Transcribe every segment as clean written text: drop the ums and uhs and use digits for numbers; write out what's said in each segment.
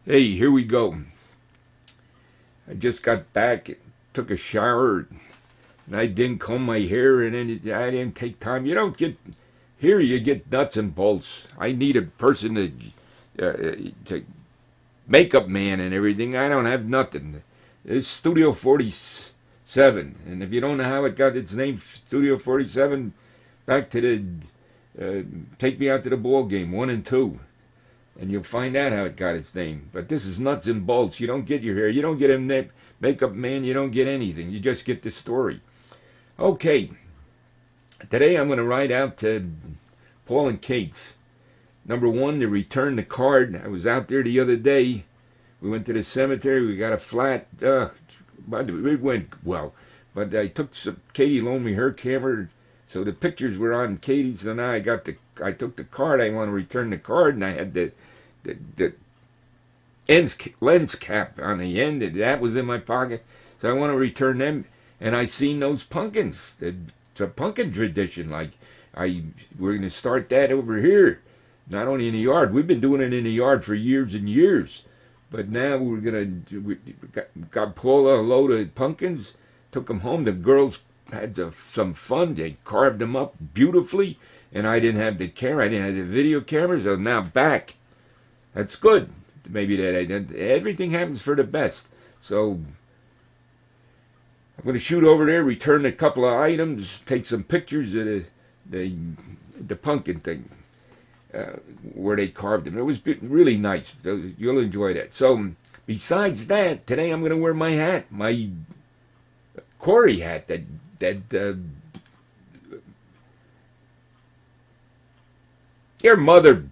Hey, here we go. I just got back, took a shower, and I didn't comb my hair, and I didn't take time. You don't get here. You get nuts and bolts. I need a person to makeup man and everything. I don't have nothing. It's Studio 47, and if you don't know how it got its name, Studio 47, back to the Take Me Out to the Ball Game 1 and 2. And you'll find out how it got its name. But this is nuts and bolts. You don't get your hair. You don't get a makeup man. You don't get anything. You just get the story. Okay. Today I'm going to write out to Paul and Kate's. Number one, to return the card. I was out there the other day. We went to the cemetery. We got a flat. But it went well. But I took some. Katie loaned me her camera. So the pictures were on Katie's. So now I took the card. I want to return the card. And I had the lens cap on the end, that was in my pocket, so I want to return them. And I seen those pumpkins. It's a pumpkin tradition. We're going to start that over here, not only in the yard. We've been doing it in the yard for years and years, but now we got Paula a load of pumpkins, took them home. The girls had some fun. They carved them up beautifully, and I didn't have the camera. I didn't have the video camera, so now back. That's good. Maybe that everything happens for the best. So I'm going to shoot over there, return a couple of items, take some pictures of the pumpkin thing where they carved them. It was really nice. You'll enjoy that. So besides that, today I'm going to wear my hat, my Corry hat. Your mother.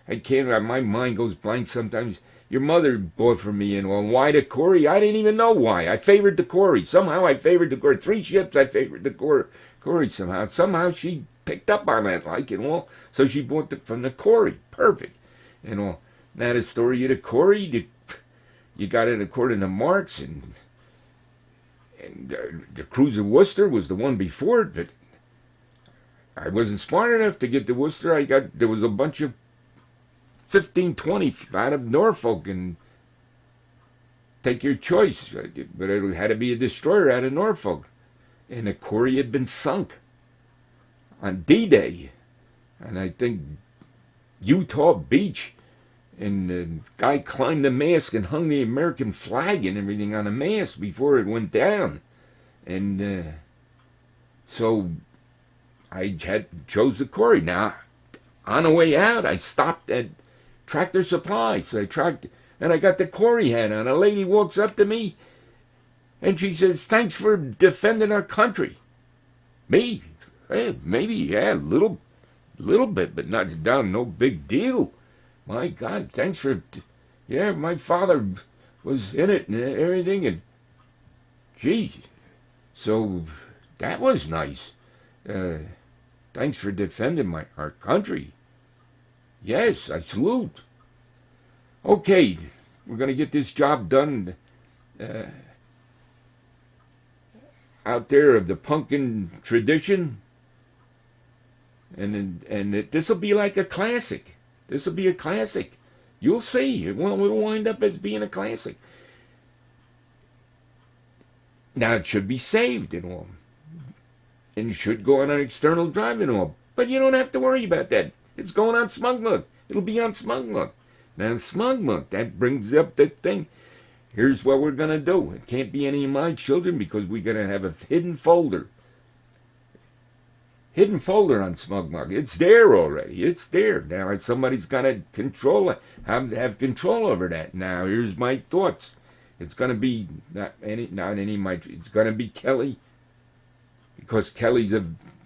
I can't. My mind goes blank sometimes. Your mother bought for me, and well, why the Corry? I didn't even know why. I favored the Corry. Somehow I favored the Corry. 3 ships, I favored the Corry somehow. Somehow she picked up on that, and all. So she bought it from the Corry. Perfect. And all. Now the story of the Corry, you got it according to Marx, and the Cruise of Worcester was the one before it, but I wasn't smart enough to get the Worcester. There was a bunch of 1520 out of Norfolk, and take your choice. But it had to be a destroyer out of Norfolk. And the Corry had been sunk on D-Day. And I think Utah Beach. And the guy climbed the mast and hung the American flag and everything on the mast before it went down. And so I chose the Corry. Now, on the way out, I stopped at Tractor Supply. So and I got the Corry hat on. A lady walks up to me, and she says, "Thanks for defending our country." Me? Hey, maybe, yeah, a little bit, but not down, no big deal. My God, thanks for, yeah, my father was in it and everything, and gee, so that was nice. Thanks for defending our country. Yes, I salute. Okay, we're going to get this job done out there of the pumpkin tradition. And this will be like a classic. This will be a classic. You'll see. It will wind up as being a classic. Now, it should be saved and all. And you should go on an external drive and all. But you don't have to worry about that. It's going on Smugmug. It'll be on Smugmug. Now, Smugmug, that brings up the thing. Here's what we're going to do. It can't be any of my children because we're going to have a hidden folder. Hidden folder on Smugmug. It's there already. It's there. Now, somebody's got to have control over that. Now, here's my thoughts. It's going to be not any of my. It's going to be Kelly, because Kelly's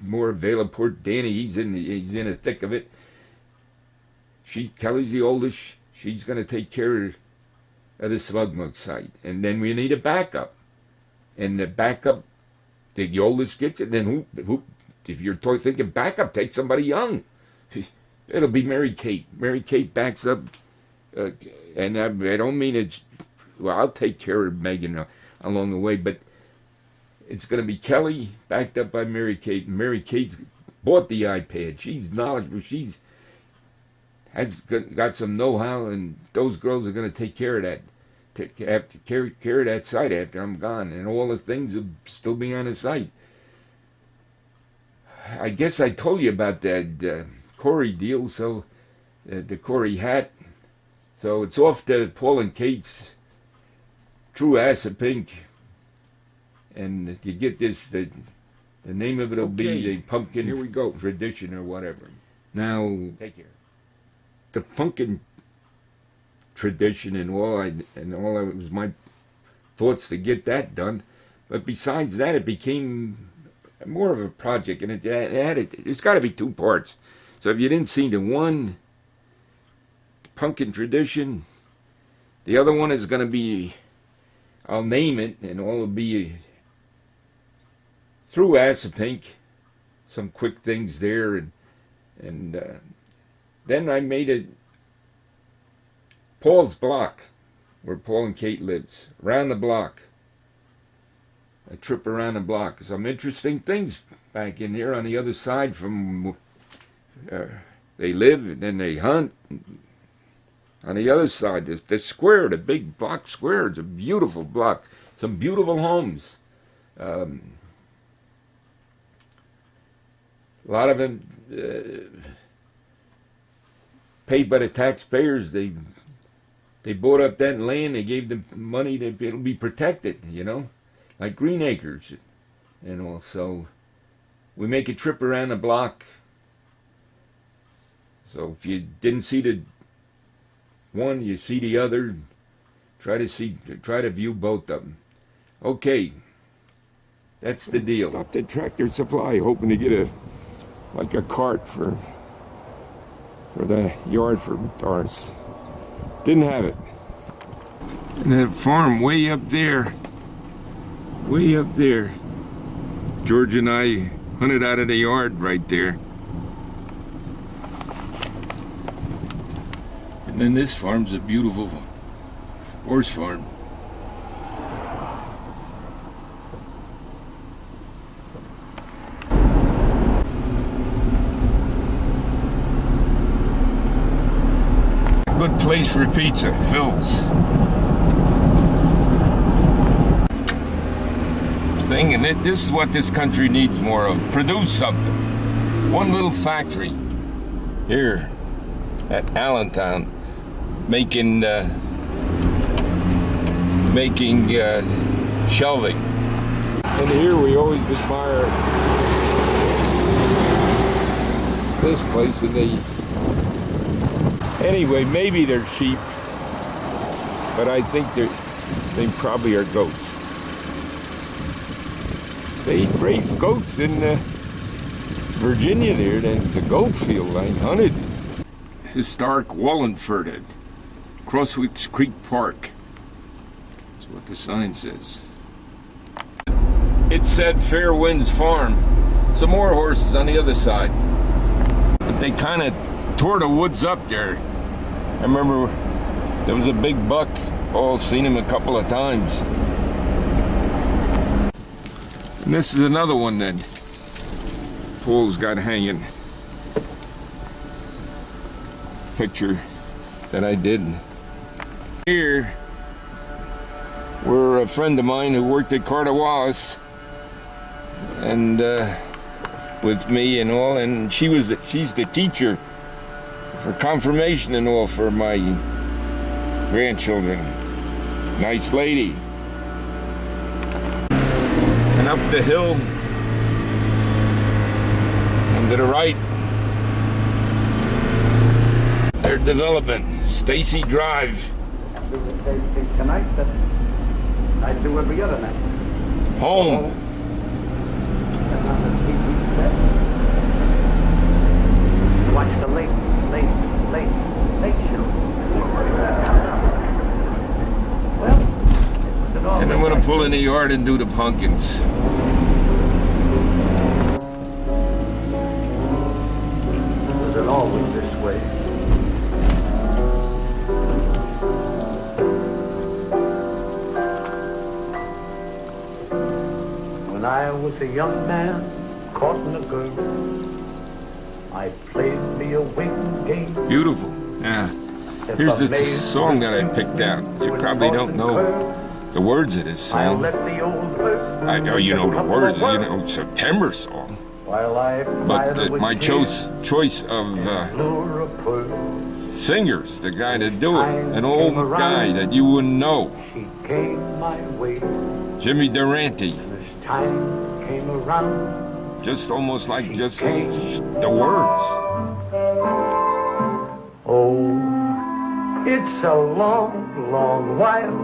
more available. Poor Danny, he's in the thick of it. Kelly's the oldest. She's going to take care of the Smugmug site, and then we need a backup. And the backup, the oldest gets it. Then who? If you're thinking backup, take somebody young. It'll be Mary Kate. Mary Kate backs up, and I don't mean it's. Well, I'll take care of Megan along the way, but it's going to be Kelly backed up by Mary Kate. Mary Kate's bought the iPad. She's knowledgeable. She's has got some know-how, and those girls are going to take care of that. Have to carry care of that site after I'm gone, and all the things will still be on the site. I guess I told you about that Corry deal, so the Corry hat. So it's off to Paul and Kate's True Ass of Pink, and you get this. The name of it will be the Pumpkin. Here we go. Tradition or whatever. Now, take care. The pumpkin tradition and all it was my thoughts to get that done, but besides that, it became more of a project, and it's got to be two parts. So if you didn't see the one pumpkin tradition, the other one is going to be, I'll name it, and all will be through Ass of Pink, some quick things there, and then I made it Paul's Block, where Paul and Kate lives, around the block. A trip around the block. Some interesting things back in here on the other side from they live and then they hunt. On the other side, the square, the big block square, it's a beautiful block. Some beautiful homes. A lot of them paid by the taxpayers. They bought up that land. They gave them money that it'll be protected, you know, like Green Acres, and also we make a trip around the block. So if you didn't see the one, you see the other. Try to view both of them. Okay, that's the deal. Stopped at Tractor Supply, hoping to get a cart for the yard for ours. Didn't have it. And that farm way up there, George and I hunted out of the yard right there. And then this farm's a beautiful horse farm. Good place for pizza, Phil's. Thing, and this is what this country needs more of. Produce something. One little factory here at Allentown making shelving. And here we always admire this place, and anyway, maybe they're sheep, but I think they probably are goats. They raise goats in Virginia there, the goat field. I hunted. Historic Wallingford at Crosswicks Creek Park. That's what the sign says. It said Fair Winds Farm. Some more horses on the other side. But they kind of tore the woods up there. I remember there was a big buck. Oh, seen him a couple of times. And this is another one that Paul's got hanging. Picture that I did. Here, we're a friend of mine who worked at Carter Wallace, and with me and all, and she's the teacher for confirmation and all for my grandchildren. Nice lady. And up the hill and to the right, their development, Stacy Drive. Tonight, but I do every other night. Home. Watch the late show. Well, And I'm gonna pull in the yard and do the pumpkins. Was it always this way? When I was a young man caught in a girl, I played me a wing game. Beautiful. Here's this song that I picked out. You probably don't know the words of this song. I know you know the words, you know, September song. But my choice of singers, the guy to do it, an old guy that you wouldn't know, Jimmy Durante. Just almost like just the words. Oh, it's a long, long while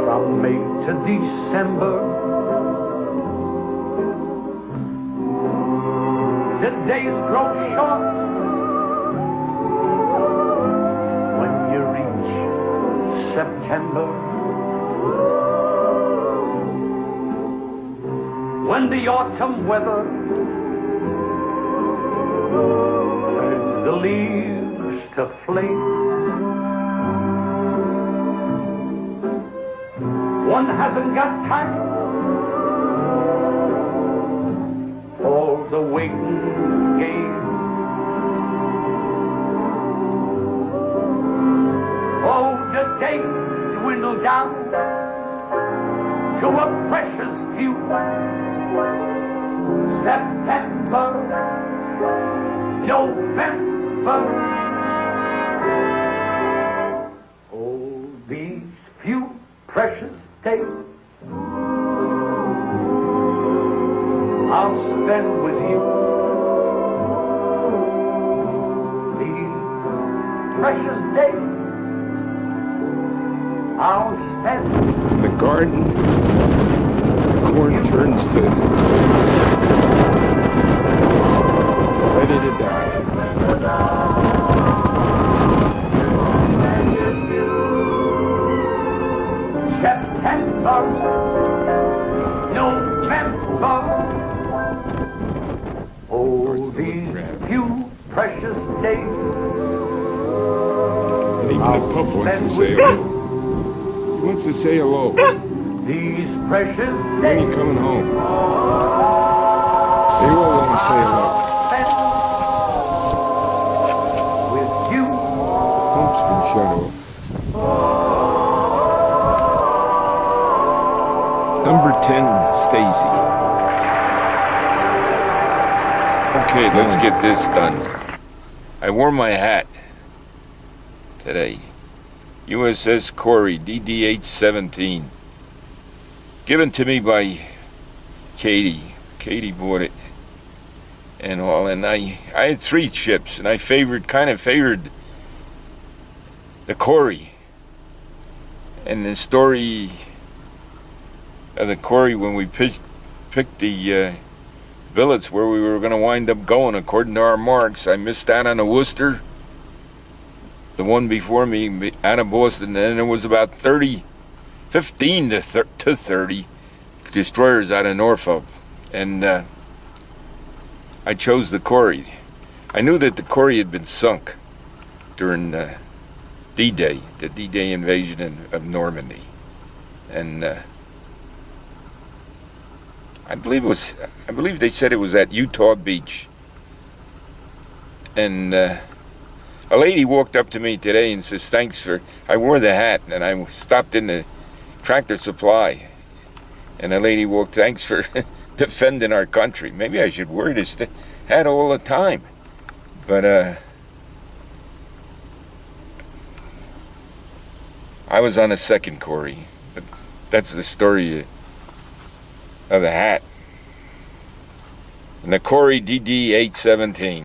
from May to December. The days grow short when you reach September. When the autumn weather turns the leaves to flake, one hasn't got time for the waiting game. Oh, the days dwindle down to a precious few. September, November. Oh, these few precious days I'll spend with you. These precious days I'll spend In the garden, the corn turns to ready to die. September, November. Oh, these few precious days. And even the pup wants to say hello. He wants to say hello. These precious When days. he coming home? They all want to say hello. With you. Pump's been shut off. Number 10, Stacy. Okay, let's get this done. I wore my hat today. USS Corry, DD-817. Given to me by Katie. Katie bought it and all. And I had 3 ships, and I kind of favored the Corry. And the story of the Corry, when we picked the billets where we were going to wind up going according to our marks, I missed out on the Worcester. The one before me out of Boston, and then there was about 15 to 30 destroyers out of Norfolk, and I chose the Corry. I knew that the Corry had been sunk during D-Day, the D-Day invasion of Normandy, and I believe they said it was at Utah Beach, and a lady walked up to me today and says, "Thanks for." I wore the hat, and I stopped in the Tractor Supply, and a lady walked, "Thanks for defending our country." Maybe I should wear this hat all the time, but I was on a second Corry. But that's the story of the hat. And the Corry DD-817.